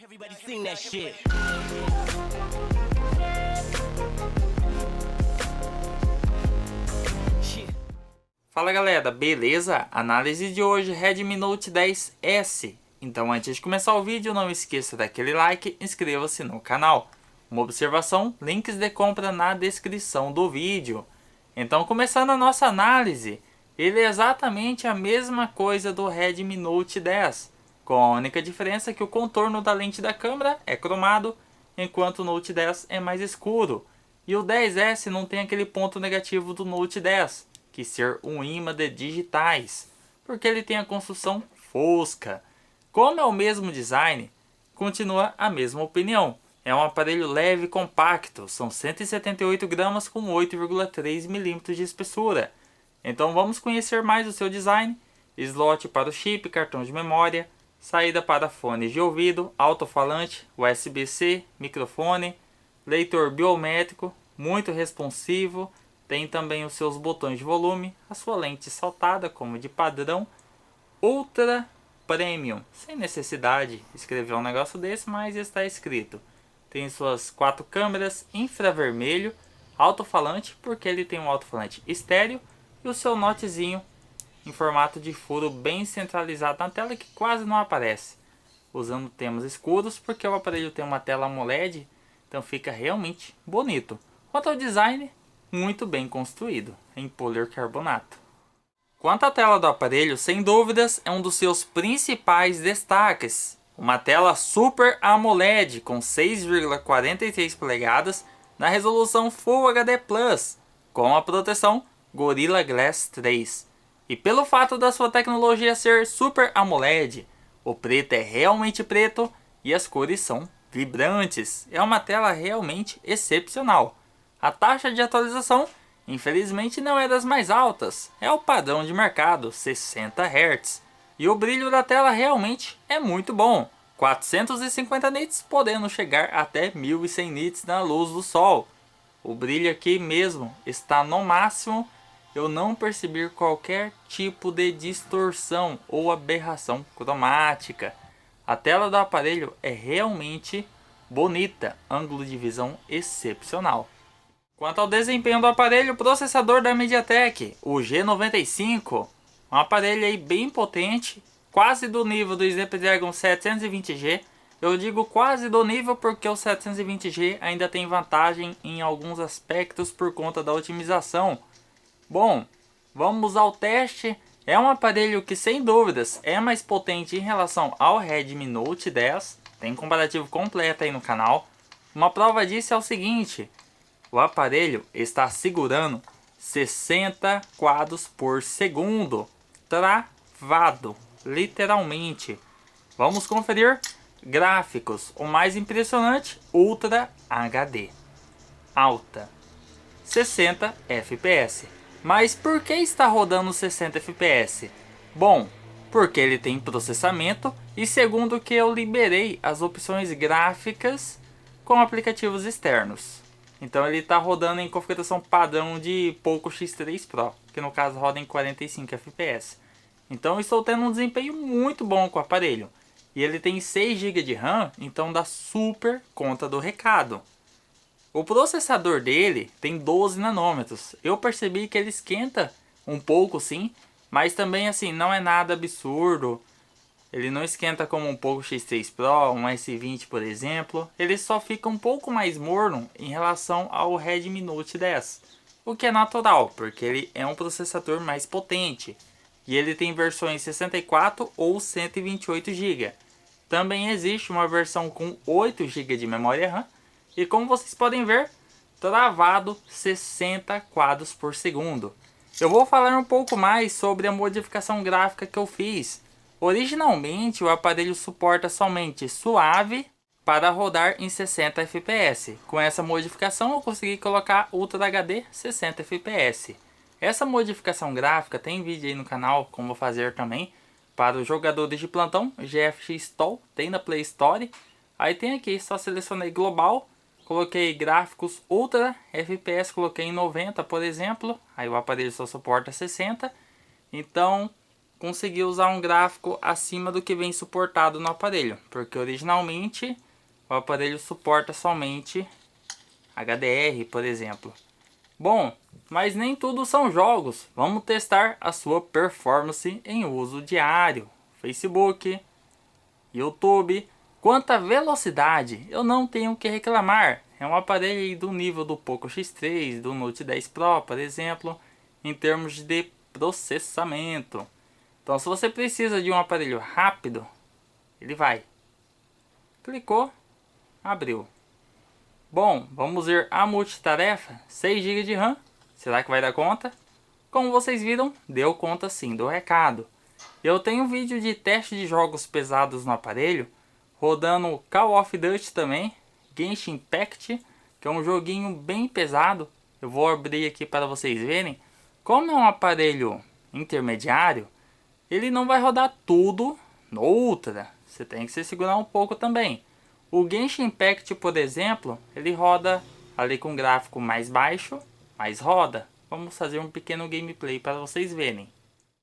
Everybody sing that shit. Fala galera, beleza? Análise de hoje Redmi Note 10S. Então antes de começar o vídeo, não esqueça daquele like e inscreva-se no canal. Uma observação, links de compra na descrição do vídeo. Então começando a nossa análise, ele é exatamente a mesma coisa do Redmi Note 10. Com a única diferença que o contorno da lente da câmera é cromado, enquanto o Note 10 é mais escuro. E o 10S não tem aquele ponto negativo do Note 10, que ser um imã de digitais, porque ele tem a construção fosca. Como é o mesmo design, continua a mesma opinião. É um aparelho leve e compacto, são 178 gramas com 8,3 milímetros de espessura. Então vamos conhecer mais o seu design, slot para o chip, cartão de memória, saída para fones de ouvido, alto-falante, USB-C, microfone, leitor biométrico, muito responsivo, tem também os seus botões de volume, a sua lente saltada como de padrão, Ultra Premium, sem necessidade de escrever um negócio desse, mas está escrito. Tem suas 4 câmeras, infravermelho, alto-falante, porque ele tem um alto-falante estéreo, e o seu notezinho em formato de furo bem centralizado na tela que quase não aparece, usando temas escuros porque o aparelho tem uma tela AMOLED, então fica realmente bonito. Quanto ao design, muito bem construído em policarbonato. Quanto à tela do aparelho, sem dúvidas é um dos seus principais destaques. Uma tela Super AMOLED com 6,43 polegadas na resolução Full HD Plus, com a proteção Gorilla Glass 3. E pelo fato da sua tecnologia ser Super AMOLED, o preto é realmente preto e as cores são vibrantes. É uma tela realmente excepcional. A taxa de atualização, infelizmente, não é das mais altas. É o padrão de mercado, 60 Hz. E o brilho da tela realmente é muito bom. 450 nits, podendo chegar até 1100 nits na luz do sol. O brilho aqui mesmo está no máximo. Eu não percebi qualquer tipo de distorção ou aberração cromática. A tela do aparelho é realmente bonita, ângulo de visão excepcional. Quanto ao desempenho do aparelho, o processador da MediaTek, o G95, um aparelho aí bem potente, quase do nível do Snapdragon 720G. Eu digo quase do nível porque o 720G ainda tem vantagem em alguns aspectos por conta da otimização. Bom, vamos ao teste. É um aparelho que sem dúvidas é mais potente em relação ao Redmi Note 10. Tem comparativo completo aí no canal. Uma prova disso é o seguinte: o aparelho está segurando 60 quadros por segundo. Travado, literalmente. Vamos conferir gráficos. O mais impressionante, Ultra HD. Alta, 60 FPS. Mas por que está rodando 60 FPS? Bom, porque ele tem processamento e segundo que eu liberei as opções gráficas com aplicativos externos. Então ele está rodando em configuração padrão de Poco X3 Pro, que no caso roda em 45 FPS. Então estou tendo um desempenho muito bom com o aparelho. E ele tem 6 GB de RAM, então dá super conta do recado. O processador dele tem 12 nanômetros. Eu percebi que ele esquenta um pouco sim, mas também assim não é nada absurdo. Ele não esquenta como um Poco X3 Pro, um S20 por exemplo. Ele só fica um pouco mais morno em relação ao Redmi Note 10. O que é natural, porque ele é um processador mais potente. E ele tem versões 64 ou 128 GB. Também existe uma versão com 8 GB de memória RAM. E como vocês podem ver, travado 60 quadros por segundo. Eu vou falar um pouco mais sobre a modificação gráfica que eu fiz. Originalmente o aparelho suporta somente suave para rodar em 60 FPS. Com essa modificação eu consegui colocar Ultra HD 60 FPS. Essa modificação gráfica tem vídeo aí no canal, como vou fazer também, para os jogadores de plantão, GFX Tool, tem na Play Store. Aí tem aqui, só selecionei global. Coloquei gráficos Ultra FPS, coloquei em 90 por exemplo, aí o aparelho só suporta 60. Então conseguir usar um gráfico acima do que vem suportado no aparelho, porque originalmente o aparelho suporta somente HDR, por exemplo. Bom, mas nem tudo são jogos. Vamos testar a sua performance em uso diário. Facebook, YouTube. Quanto à velocidade, eu não tenho o que reclamar. É um aparelho do nível do Poco X3, do Note 10 Pro, por exemplo, em termos de processamento. Então, se você precisa de um aparelho rápido, ele vai. Clicou, abriu. Bom, vamos ver a multitarefa. 6 GB de RAM. Será que vai dar conta? Como vocês viram, deu conta sim do recado. Eu tenho um vídeo de teste de jogos pesados no aparelho, rodando Call of Duty também, Genshin Impact, que é um joguinho bem pesado. Eu vou abrir aqui para vocês verem. Como é um aparelho intermediário, ele não vai rodar tudo no Ultra. Você tem que se segurar um pouco também. O Genshin Impact, por exemplo, ele roda ali com gráfico mais baixo, mas roda. Vamos fazer um pequeno gameplay para vocês verem.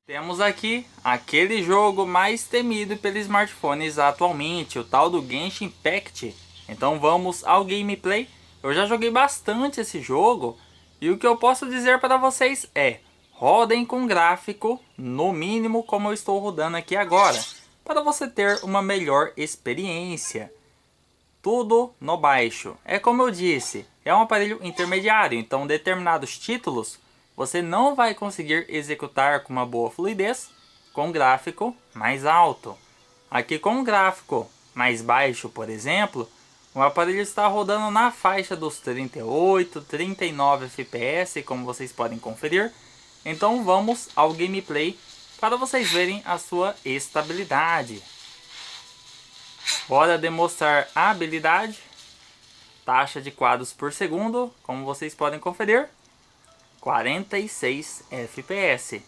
Temos aqui aquele jogo mais temido pelos smartphones atualmente, o tal do Genshin Impact. Então vamos ao gameplay. Eu já joguei bastante esse jogo e o que eu posso dizer para vocês é: rodem com gráfico no mínimo como eu estou rodando aqui agora, para você ter uma melhor experiência. Tudo no baixo. É como eu disse, é um aparelho intermediário, então determinados títulos você não vai conseguir executar com uma boa fluidez com gráfico mais alto. Aqui com um gráfico mais baixo, por exemplo, o aparelho está rodando na faixa dos 38, 39 FPS, como vocês podem conferir. Então vamos ao gameplay para vocês verem a sua estabilidade. Bora demonstrar a habilidade. Taxa de quadros por segundo, como vocês podem conferir, 46 FPS.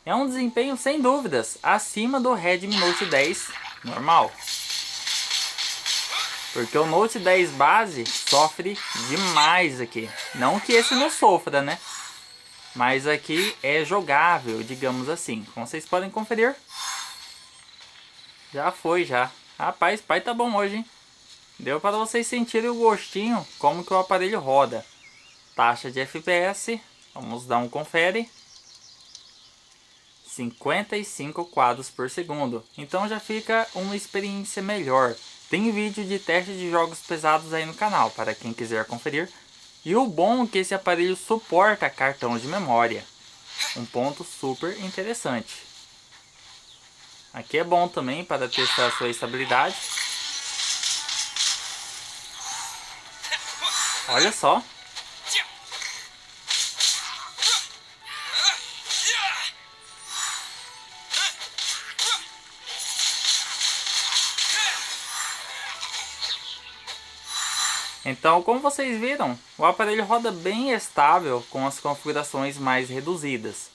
É um desempenho sem dúvidas acima do Redmi Note 10 normal. Porque o Note 10 base sofre demais aqui. Não que esse não sofra, né? Mas aqui é jogável, digamos assim. Como vocês podem conferir. Já foi, já. Rapaz, pai tá bom hoje, hein? Deu para vocês sentirem o gostinho como que o aparelho roda. Taxa de FPS, vamos dar um confere. 55 quadros por segundo. Então já fica uma experiência melhor. Tem vídeo de teste de jogos pesados aí no canal, para quem quiser conferir. E o bom é que esse aparelho suporta cartão de memória. Um ponto super interessante. Aqui é bom também para testar a sua estabilidade. Olha só. Então, como vocês viram, o aparelho roda bem estável com as configurações mais reduzidas.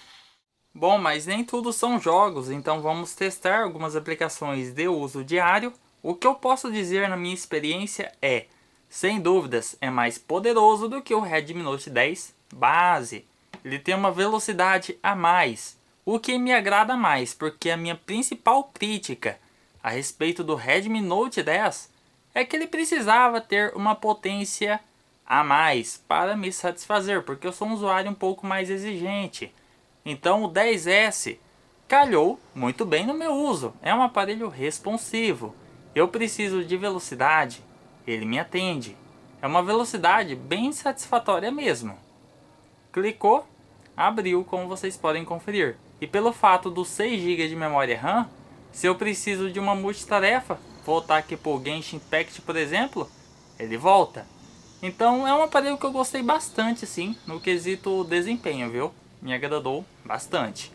Bom, mas nem tudo são jogos, então vamos testar algumas aplicações de uso diário. O que eu posso dizer na minha experiência é, sem dúvidas, é mais poderoso do que o Redmi Note 10 base. Ele tem uma velocidade a mais, o que me agrada mais, porque a minha principal crítica a respeito do Redmi Note 10 é que ele precisava ter uma potência a mais para me satisfazer, porque eu sou um usuário um pouco mais exigente. Então o 10S calhou muito bem no meu uso, é um aparelho responsivo. Eu preciso de velocidade, ele me atende. É uma velocidade bem satisfatória mesmo. Clicou, abriu, como vocês podem conferir. E pelo fato dos 6 GB de memória RAM, se eu preciso de uma multitarefa, voltar aqui para o Genshin Impact, por exemplo, ele volta. Então é um aparelho que eu gostei bastante sim, no quesito desempenho, viu? Me agradou bastante.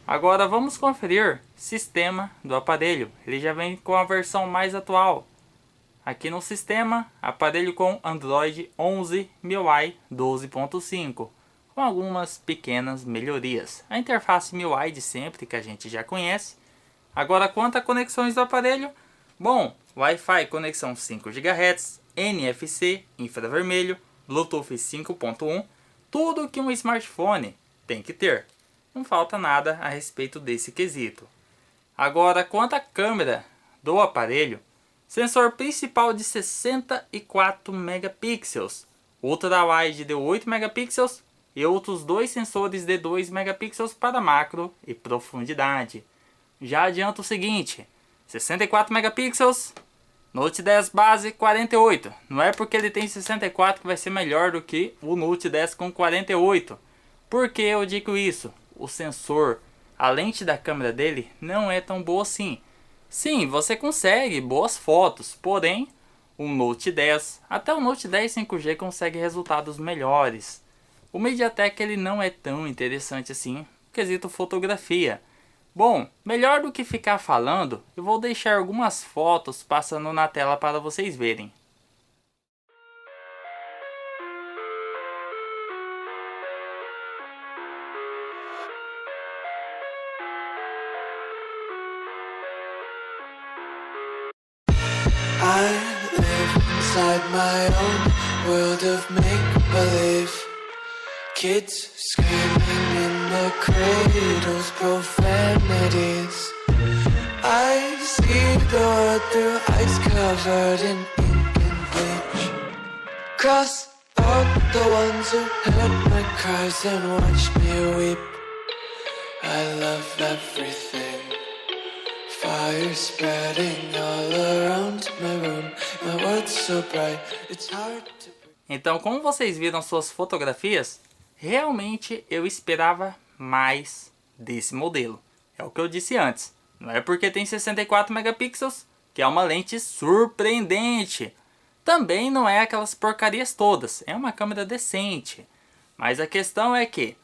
Agora vamos conferir sistema do aparelho. Ele já vem com a versão mais atual. Aqui no sistema, aparelho com Android 11 MIUI 12.5, com algumas pequenas melhorias. A interface MIUI de sempre, que a gente já conhece. Agora quanto a conexões do aparelho, bom, Wi-Fi conexão 5 GHz, NFC, infravermelho, Bluetooth 5.1, tudo que um smartphone tem que ter. não falta nada a respeito desse quesito. Agora, quanto à câmera do aparelho, sensor principal de 64 megapixels, ultra-wide de 8 megapixels e outros dois sensores de 2 megapixels para macro e profundidade. Já adianto o seguinte, 64 megapixels, Note 10 base 48. Não é porque ele tem 64 que vai ser melhor do que o Note 10 com 48. Por que eu digo isso? O sensor, a lente da câmera dele não é tão boa assim. Sim, você consegue boas fotos, porém o Note 10, até o Note 10 5G consegue resultados melhores. O MediaTek ele não é tão interessante assim no quesito fotografia. Bom, melhor do que ficar falando, eu vou deixar algumas fotos passando na tela para vocês verem. I live inside my own world of make-believe. Kids screaming in the cradles, profanities. I see the world through ice covered in ink and bleach. Cross out the ones who heard my cries and watched me weep. I love everything. Fire spreading all around my room. My world's so bright, it's hard to breathe. Então, como vocês viram suas fotografias, realmente eu esperava mais desse modelo. É o que eu disse antes. Não é porque tem 64 megapixels que é uma lente surpreendente. Também não é aquelas porcarias todas. É uma câmera decente. Mas a questão é que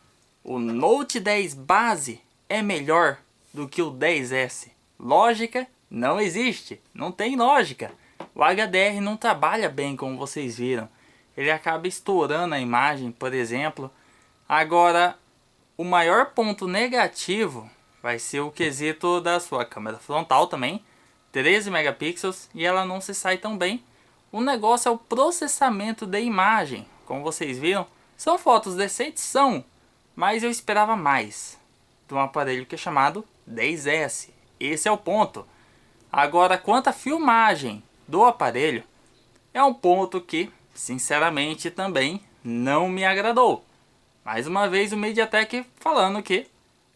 o Note 10 base é melhor do que o 10S. Lógica não existe. Não tem lógica. O HDR não trabalha bem como vocês viram. Ele acaba estourando a imagem, por exemplo. Agora, o maior ponto negativo vai ser o quesito da sua câmera frontal também. 13 megapixels e ela não se sai tão bem. O negócio é o processamento da imagem. Como vocês viram, são fotos decentes, são. Mas eu esperava mais de um aparelho que é chamado 10S. Esse é o ponto. Agora, quanto à filmagem do aparelho, é um ponto que, sinceramente, também não me agradou. Mais uma vez o MediaTek falando que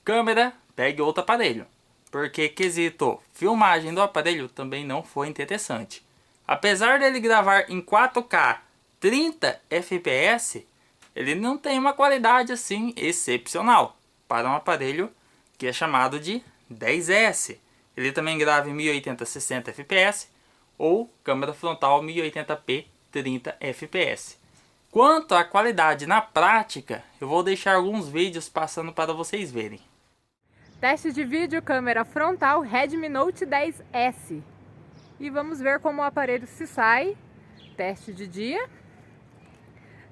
câmera pegue outro aparelho. Porque quesito filmagem do aparelho também não foi interessante. Apesar dele gravar em 4K 30 fps, ele não tem uma qualidade assim excepcional para um aparelho que é chamado de 10S. Ele também grava em 1080 60 fps ou câmera frontal 1080p 30 fps. Quanto à qualidade na prática, eu vou deixar alguns vídeos passando para vocês verem. Teste de vídeo câmera frontal Redmi Note 10S. E vamos ver como o aparelho se sai. Teste de dia.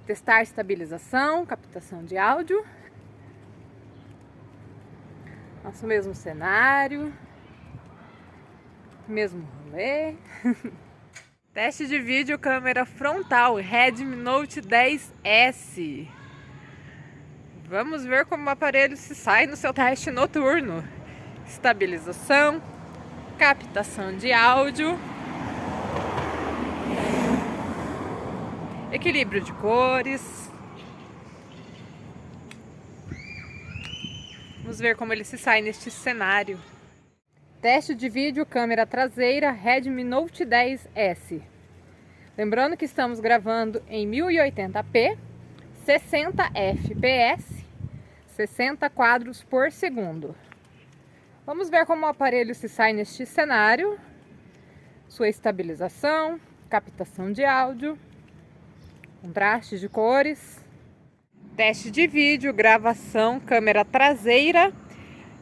Testar estabilização, captação de áudio. Nosso mesmo cenário. Mesmo rolê. Teste de vídeo câmera frontal Redmi Note 10S. Vamos ver como o aparelho se sai no seu teste noturno. Estabilização, captação de áudio, equilíbrio de cores. Vamos ver como ele se sai neste cenário. Teste de vídeo câmera traseira Redmi Note 10S. Lembrando que estamos gravando em 1080p, 60 fps, 60 quadros por segundo. Vamos ver como o aparelho se sai neste cenário. Sua estabilização, captação de áudio, contraste de cores. Teste de vídeo, gravação, câmera traseira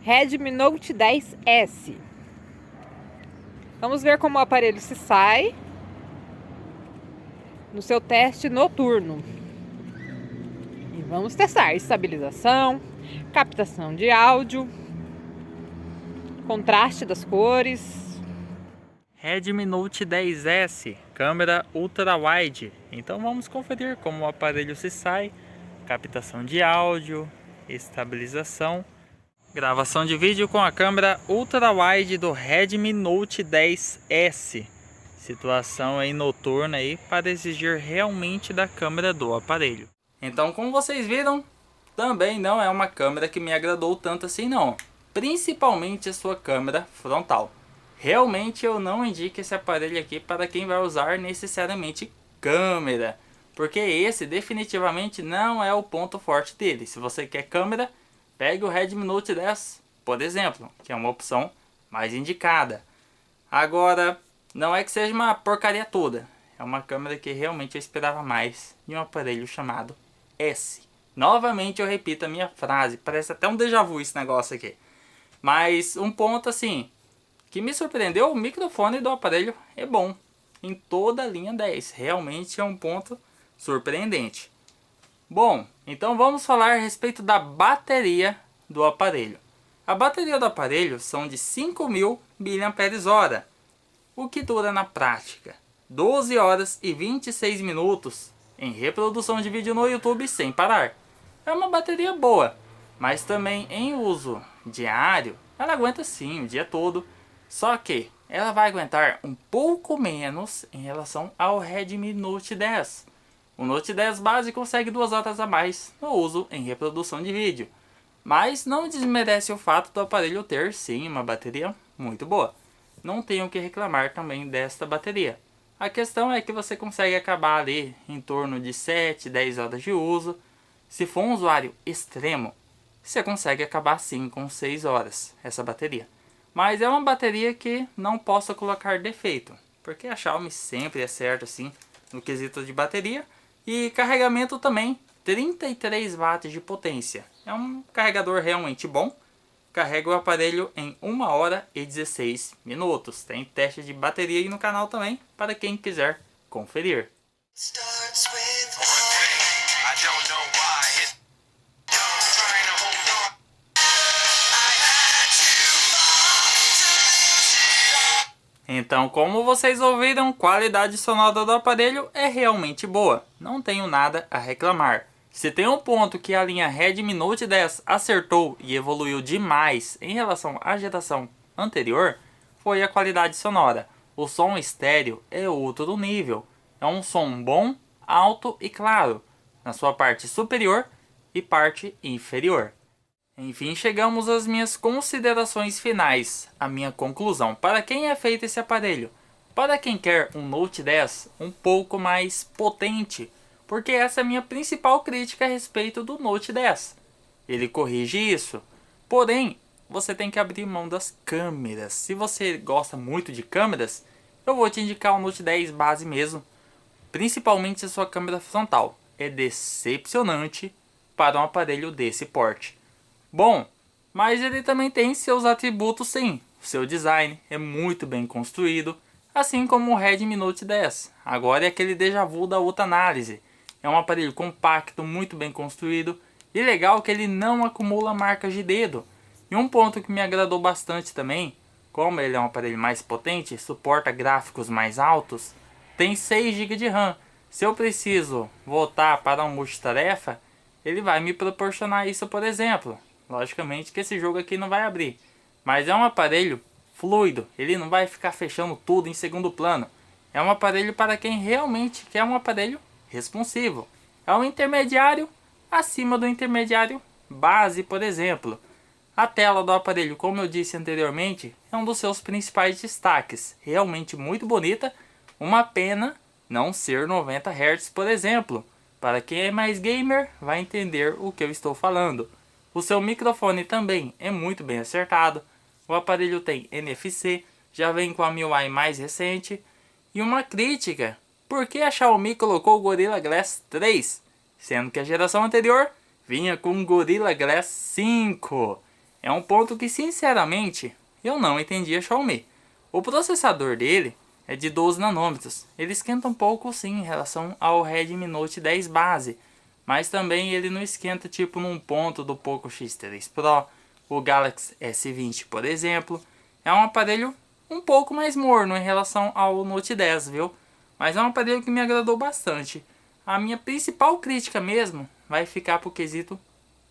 Redmi Note 10S. Vamos ver como o aparelho se sai no seu teste noturno. E vamos testar estabilização, captação de áudio, contraste das cores. Redmi Note 10S, câmera ultra-wide. Então vamos conferir como o aparelho se sai, captação de áudio, estabilização, Gravação de vídeo com a câmera ultra wide do Redmi Note 10S. Situação aí noturna aí para exigir realmente da câmera do aparelho. Então, como vocês viram, também não é uma câmera que me agradou tanto assim não. Principalmente a sua câmera frontal. Realmente eu não indico esse aparelho aqui para quem vai usar necessariamente câmera. Porque esse definitivamente não é o ponto forte dele. Se você quer câmera, pegue o Redmi Note 10, por exemplo, que é uma opção mais indicada. Agora, não é que seja uma porcaria toda. É uma câmera que realmente eu esperava mais em um aparelho chamado S. Novamente eu repito a minha frase, parece até um déjà vu esse negócio aqui. Mas um ponto assim, que me surpreendeu, o microfone do aparelho é bom. Em toda a linha 10, realmente é um ponto surpreendente. Bom, então vamos falar a respeito da bateria do aparelho. A bateria do aparelho são de 5.000 mAh, o que dura na prática 12 horas e 26 minutos em reprodução de vídeo no YouTube sem parar. É uma bateria boa, mas também em uso diário, ela aguenta sim o dia todo, só que ela vai aguentar um pouco menos em relação ao Redmi Note 10. O Note 10 base consegue 2 horas a mais no uso em reprodução de vídeo, mas não desmerece o fato do aparelho ter sim uma bateria muito boa. Não tenho o que reclamar também desta bateria. A questão é que você consegue acabar ali em torno de 7, 10 horas de uso. Se for um usuário extremo, você consegue acabar sim com 6 horas essa bateria. Mas é uma bateria que não posso colocar defeito, porque a Xiaomi sempre acerta assim no quesito de bateria. E carregamento também, 33 watts de potência. É um carregador realmente bom. Carrega o aparelho em 1 hora e 16 minutos. Tem teste de bateria aí no canal também, para quem quiser conferir. Starts with I don't know why it trying to hold on. I had to Então, como vocês ouviram, a qualidade sonora do aparelho é realmente boa. Não tenho nada a reclamar. Se tem um ponto que a linha Redmi Note 10 acertou e evoluiu demais em relação à geração anterior, foi a qualidade sonora. O som estéreo é outro nível. É um som bom, alto e claro, na sua parte superior e parte inferior. Enfim, chegamos às minhas considerações finais, a minha conclusão. Para quem é feito esse aparelho? Para quem quer um Note 10 um pouco mais potente, porque essa é a minha principal crítica a respeito do Note 10. Ele corrige isso, porém, você tem que abrir mão das câmeras. Se você gosta muito de câmeras, eu vou te indicar o Note 10 base mesmo, principalmente a sua câmera frontal. É decepcionante para um aparelho desse porte. Bom, mas ele também tem seus atributos sim. O seu design é muito bem construído, assim como o Redmi Note 10. Agora é aquele déjà vu da outra análise. É um aparelho compacto, muito bem construído e legal que ele não acumula marcas de dedo. E um ponto que me agradou bastante também, como ele é um aparelho mais potente, suporta gráficos mais altos, tem 6 GB de RAM. Se eu preciso voltar para um multitarefa, ele vai me proporcionar isso, por exemplo. Logicamente que esse jogo aqui não vai abrir, mas é um aparelho fluido, ele não vai ficar fechando tudo em segundo plano. É um aparelho para quem realmente quer um aparelho responsivo. É um intermediário acima do intermediário base, por exemplo. A tela do aparelho, como eu disse anteriormente, é um dos seus principais destaques. Realmente muito bonita, uma pena não ser 90 Hz, por exemplo. Para quem é mais gamer, vai entender o que eu estou falando. O seu microfone também é muito bem acertado. O aparelho tem NFC, já vem com a MIUI mais recente. E uma crítica, por que a Xiaomi colocou o Gorilla Glass 3? Sendo que a geração anterior vinha com o Gorilla Glass 5. É um ponto que sinceramente eu não entendi a Xiaomi. O processador dele é de 12 nanômetros. Ele esquenta um pouco sim em relação ao Redmi Note 10 base. Mas também ele não esquenta tipo num ponto do Poco X3 Pro, o Galaxy S20, por exemplo. É um aparelho um pouco mais morno em relação ao Note 10, viu? Mas é um aparelho que me agradou bastante. A minha principal crítica mesmo vai ficar pro quesito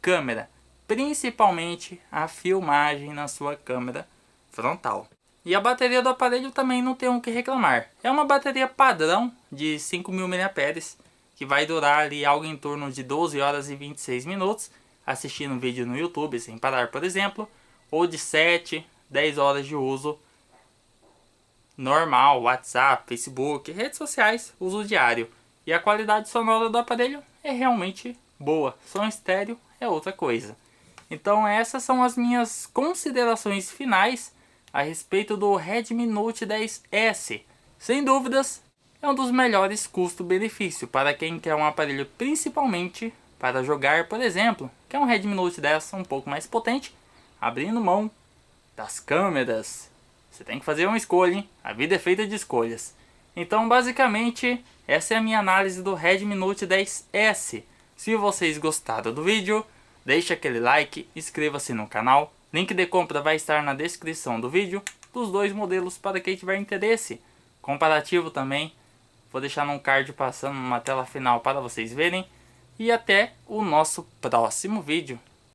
câmera. principalmente a filmagem na sua câmera frontal. E a bateria do aparelho também não tem o que reclamar. É uma bateria padrão de 5.000 mAh, que vai durar ali algo em torno de 12 horas e 26 minutos, assistindo um vídeo no YouTube sem parar, por exemplo, ou de 7, 10 horas de uso normal, WhatsApp, Facebook, redes sociais, uso diário. E a qualidade sonora do aparelho é realmente boa. Som estéreo é outra coisa. Então essas são as minhas considerações finais a respeito do Redmi Note 10S. Sem dúvidas, é um dos melhores custo-benefício para quem quer um aparelho principalmente para jogar, por exemplo, que é um Redmi Note 10 um pouco mais potente, abrindo mão das câmeras. Você tem que fazer uma escolha, hein? A vida é feita de escolhas. Então, basicamente, essa é a minha análise do Redmi Note 10S. Se vocês gostaram do vídeo, deixe aquele like, inscreva-se no canal. Link de compra vai estar na descrição do vídeo dos dois modelos para quem tiver interesse. Comparativo também, vou deixar num card passando numa tela final para vocês verem. E até o nosso próximo vídeo.